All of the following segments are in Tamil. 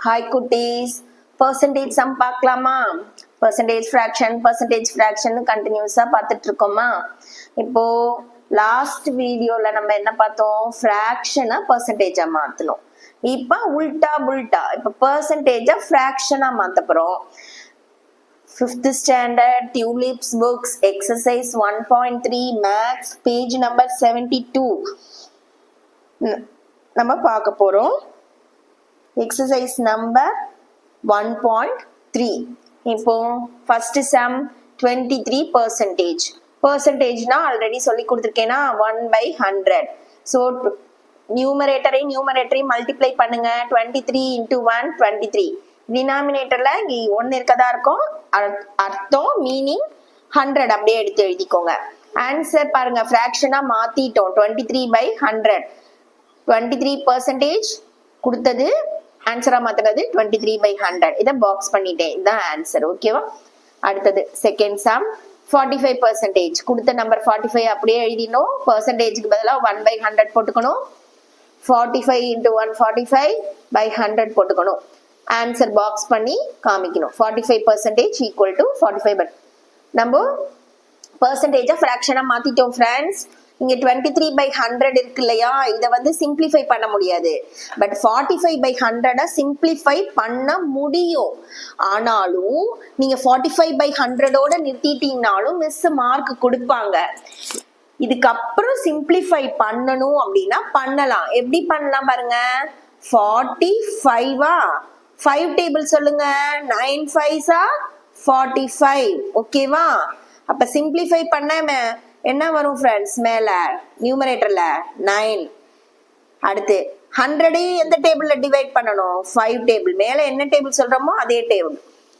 Hi குட்டீஸ், percentage sum பார்க்கலாமா? percentage fraction கண்டினியூஸா பார்த்துட்டு இருக்கோமா? இப்போ லாஸ்ட் வீடியோல நம்ம என்ன பார்த்தோம்? ஃபிராக்ஷனை பர்சன்டேஜா மாத்தணும். இப்போ உல்டா இப்போ பர்சன்டேஜா ஃபிராக்ஷனா மாத்த போறோம். 5th standard Tulips books exercise 1.3 maths page number 72 நம்ம பார்க்க போறோம். exercise number 1.3. இப்போ first sum 23%. percentageனா ஆல்ரெடி சொல்லி கொடுத்திருக்கேனா 1/100. so numerator multiply பண்ணுங்க. 23 into 1 23. denominatorல 1 இருக்கதா இருக்கும். அர்த்தம் மீனிங் 100 அப்படியே எடுத்து எழுதிக்கோங்க. ஆன்சர் பாருங்க, ஃபிராக்ஷனா மாத்திட்டோம். 23/100. 23% கொடுத்தது ஆன்சரா மாத்துறது 23/100. இதை பாக்ஸ் பண்ணிட்டேன். இதுதான் ஆன்சர். ஓகேவா? அடுத்தது செகண்ட் சம் 45%. கொடுத்த நம்பர் 45 அப்படியே எழுதினோம். பர்சன்டேஜ்க்கு பதிலாக 1/100 போட்டுக்கணும். 45 into 1 45/100 போட்டுக்கணும். ஆன்சர் பாக்ஸ் பண்ணி காமிக்கணும். 45% equal to 45. நம்ம பர்சன்டேஜா ஃபிராக்ஷனா மாத்திட்டோம் ஃப்ரெண்ட்ஸ். இங்க 23/100 இருக்கு இல்லையா, இதை வந்து சிம்பிளிஃபை பண்ண முடியாது. பட் 45/100 சிம்பிளிஃபை பண்ண முடியும். ஆனாலும் நீங்க 45/100 நிறுத்திட்டீங்கனாலும் மிஸ் மார்க் கொடுப்பாங்க. இதுக்கப்புறம் சிம்பிளிஃபை பண்ணணும் அப்படின்னா பண்ணலாம். எப்படி பண்ணலாம் பாருங்க. 45 5 டேபிள் சொல்லுங்க. 9 5s are 45. ஓகேவா? அப்ப சிம்பிளிஃபை பண்ண என்ன வரும் ஃப்ரெண்ட்ஸ்? மேல நியூமரேட்டர்ல 9. அடுத்து 100 எந்த டேபிள்ல டிவைட் பண்ணணும்? 5 டேபிள். மேல என்ன டேபிள் சொல்றோமோ அதே டேபிள்.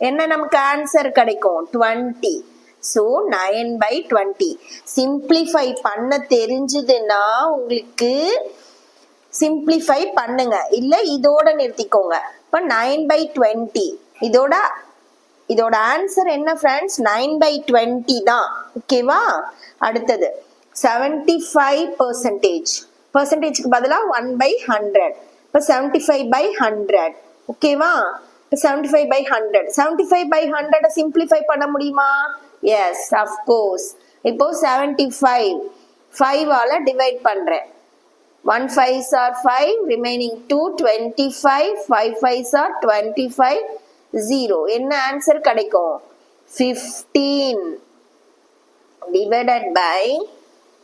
என்ன நமக்கு ஆன்சர் கிடைக்கும்? 20. ஸோ 9/20. சிம்பிளிஃபை பண்ண தெரிஞ்சதுன்னா உங்களுக்கு சிம்பிளிஃபை பண்ணுங்க, இல்ல இதோட நிறுத்திக்கோங்க. இப்ப 9/20 இதோட ஆன்சர் என்ன ஃப்ரெண்ட்ஸ்? 9/20 தான். ஓகேவா? அடுத்தது 75%. பர்சன்டேஜ்க்கு பதிலா 1/100. இப்ப 75/100. ஓகேவா? இப்ப 75/100 75/100 சிம்பிளிஃபை பண்ண முடியுமா? Yes, of course. இப்போ 75 5 ஆல டிவைட் பண்றேன். 1 5s are 5, remaining 2 25. 5 5s are 25. 0. என்ன ஆன்சர் கிடைக்கும்? 15 divided by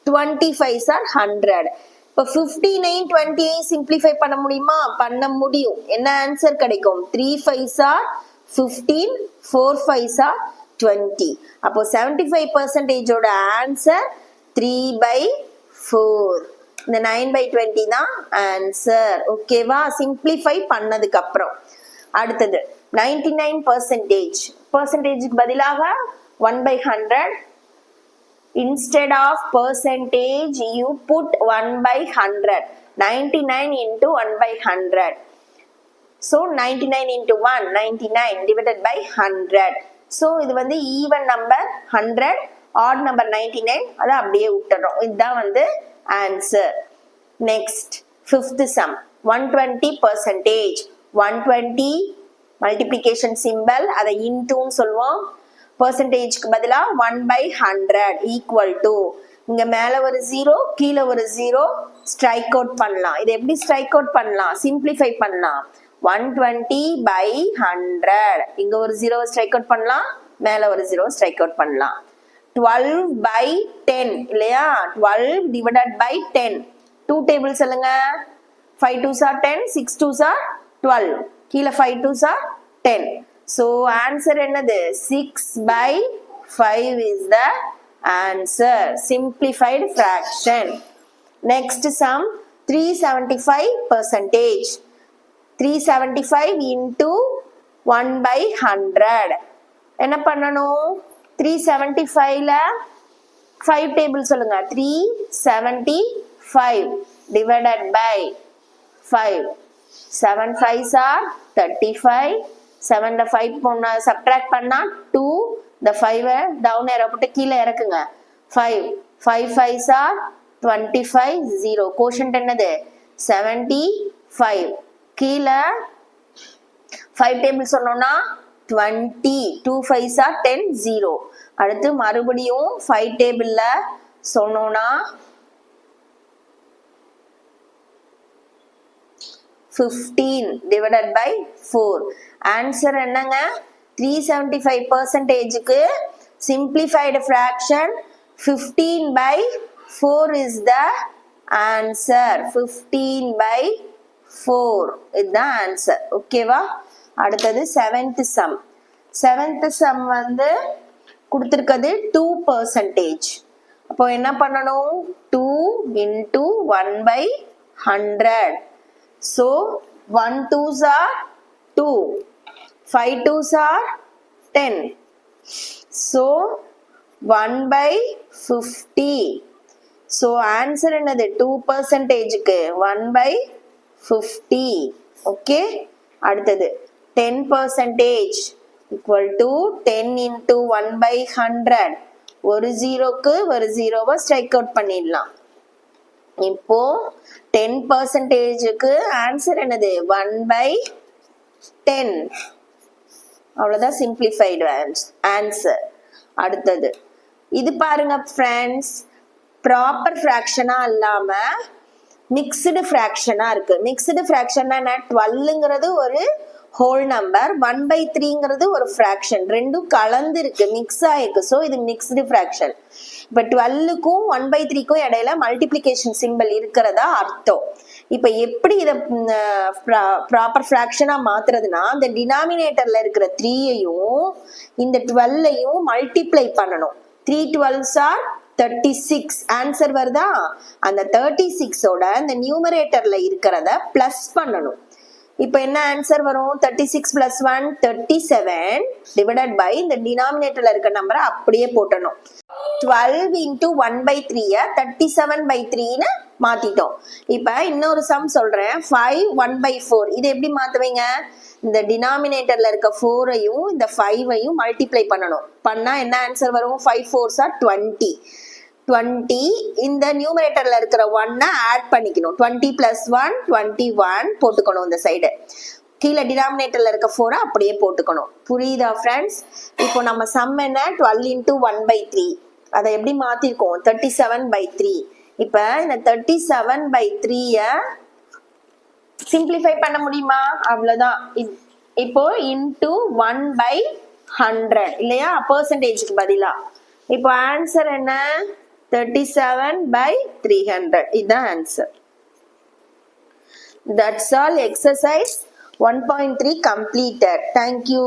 25s are 100. இப்போ 15 20 சிம்பிளிஃபை பண்ண முடியுமா? பண்ண முடியும். என்ன ஆன்சர் கிடைக்கும்? 3 5s are 15. 4 5s are 20. அப்போ 75% ஆன்சர் 3/4. இந்த 9/20 தான் ஆன்சர். ஓகேவா? சிம்பிளிஃபை பண்ணதுக்கு அப்புறம் அடுத்தது 99%. பர்சன்டேஜ்க்கு பதிலாக 1/100. instead of percentage you put 1/100. 99 into 1/100. so 99 into 1 99 divided by 100. so இது வந்து ஈவன் நம்பர் 100, ஆட் நம்பர் 99. அதை அப்படியே விட்டுறோம். இதுதான் வந்து answer. Next 5th sum 120%. 120 multiplication symbol, அதை இன்டூன்னு சொல்லுவோம். பர்சன்டேஜ்க்கு பதிலா 1/100 ஈக்குவல் டு, இங்க மேல ஒரு 0 கீழே ஒரு 0 ஸ்ட்ரைக் அவுட் பண்ணலாம். இது எப்படி ஸ்ட்ரைக் அவுட் பண்ணலாம்? சிம்பிளிஃபை பண்ணலாம். 120/100. இங்க ஒரு 0 ஸ்ட்ரைக் அவுட் பண்ணலாம், மேல ஒரு 0 ஸ்ட்ரைக் அவுட் பண்ணலாம். 12/10 இல்லையா? 12 divided by 10. 2 டேபிள் சொல்லுங்க. 5 2s are 10. 6 2s are 12. கீழே 5 2s are 10. so answer என்னது? 6/5 is the answer. simplified fraction. next sum 375%. 375 into 1/100. என்ன பண்ணணும்? 375ல 5 டேபிள் சொல்லுங்க. 375 divided by 5. 7 5s are 35. 7ல 5 subtract பண்ணா 2. the 5 டவுன் ஏரோ போட்டு கீழே இறக்குங்க. 5 5 5s are 25. 0. கோஷன்ட் என்னது? 75. கீழே 5 டேபிள் சொன்னோம்னா 20, 2 5s are 10, 0. அடுத்து மறுபடியும் 5 டேபிள்ல சொன்னோம்னா 15 divided by 4. ஆன்சர் என்னங்க? 375%க்கு simplified fraction 15 by 4 is the answer. 15 by 4 is the answer. ஓகேவா? அடுத்தது 7th sum. 7th sum வந்து கொடுத்திருக்கிறது 2%. அப்போ என்ன பண்ணணும்? 2 into 1 by 100. So 1 2s are 2, 5 2s are 10. So 1 by 50. So answer என்னது? 2%க்கு 1 by 50. Okay. அடுத்தது 10% equal to 10 into 1 by 100. ஒரு ஜீரோக்கு ஒரு ஜீரோவை ஸ்ட்ரைக் அவுட் பண்ணிடலாம். இப்போ 10%க்கு ஆன்சர் என்னது? 1 by 10. அவ்வளவுதான் சிம்பிளிஃபைடு ஆன்சர். அடுத்தது இது பாருங்க ஃப்ரெண்ட்ஸ், ப்ராப்பர் ஃப்ராக்ஷனா இல்லாம மிக்ஸ்டு ஃப்ராக்ஷனா இருக்கு. மிக்ஸ்டு ஃப்ராக்ஷன்னா என்ன? 12ங்கிறது ஒரு ஹோல் நம்பர், 1/3ங்கிறது ஒரு ஃப்ராக்ஷன், ரெண்டும் கலந்து இருக்கு, மிக்ஸ் ஆயிருக்கு. ஸோ இது மிக்ஸ்டு ஃப்ராக்ஷன். இப்போ 12க்கும் 1/3க்கும் இடையில மல்டிப்ளிகேஷன் சிம்பிள் இருக்கிறதா அர்த்தம். இப்போ எப்படி இதை ப்ராப்பர் ஃப்ராக்ஷனா மாத்துறதுன்னா, இந்த டினாமினேட்டர்ல இருக்கிற 3யையும் இந்த 12யும் மல்டிப்ளை பண்ணணும். 3 12s are 36. ஆன்சர் வருதா? அந்த 36ஓட இந்த நியூமரேட்டர்ல இருக்கிறத பிளஸ் பண்ணணும். இப்போ என்ன ஆன்சர் வரும்? 36 plus 1 37 divided by இந்த டினாமினேட்டர்ல இருக்க நம்பரை அப்படியே போட்டணும். 12 into 1/3 37/3ன்னு மாத்திட்டோம். இப்ப இன்னொரு சம் சொல்றேன். 5 1/4. இது எப்படி மாத்துவீங்க? இந்த டினாமினேட்டர்ல இருக்க 4ஐயும் இந்த 5ஐயும் மல்டிப்ளை பண்ணணும். பண்ணா என்ன ஆன்சர் வரும்? 5 4s are 20. 20 இந்த நியூமரேட்டர்ல இருக்கிற 1 ஆட் பண்ணிக்கணும். 20 plus 1 21 போட்டுக்கணும். இந்த சைடு கீழே டினாமினேட்டர்ல இருக்க 4 அப்படியே போட்டுக்கணும். புரியுதா ஃப்ரெண்ட்ஸ்? இப்போ நம்ம சம் என்ன? 12 into 1/3. அதை எப்படி மாத்திருக்கோம்? 37/3. இப்ப இந்த 37/3 சிம்பிளிஃபை பண்ண முடியுமா? அவ்வளவுதான். இப்போ இன்டு 1/100 இல்லையா? பெர்சன்டேஜ்க்கு பதிலா. இப்போ ஆன்சர் என்ன? 37/300. இதுதான் answer. That's all. Exercise 1.3 completed. Thank you.